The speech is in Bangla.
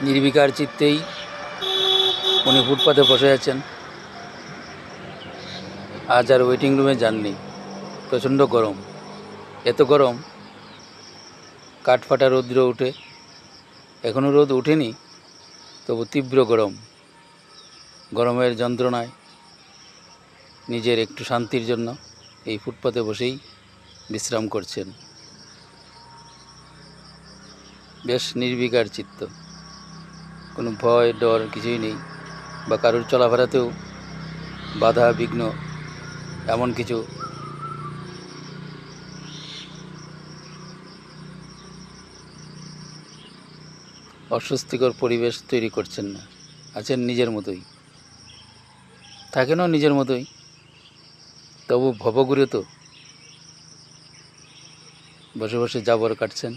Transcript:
নির্বিকার চিত্তেই উনি ফুটপাতে বসে আছেন। আজ আর ওয়েটিং রুমে যাননি। প্রচণ্ড গরম, এত গরম কাঠফাটা রৌদ্র উঠে, এখনও রোদ ওঠেনি, তবু তীব্র গরম। গরমের যন্ত্রণায় নিজের একটু শান্তির জন্য এই ফুটপাতে বসেই বিশ্রাম করছেন। বেশ নির্বিকার চিত্ত, কোনো ভয় ডর কিছুই নেই, বা কারোর চলাফেরাতেও বাধা বিঘ্ন এমন কিছু অস্বস্তিকর পরিবেশ তৈরি করছেন না। আছেন নিজের মতোই, থাকেনও নিজের মতোই, তবু ভবঘুরে তো বসে বসে যাবর কাটছেন।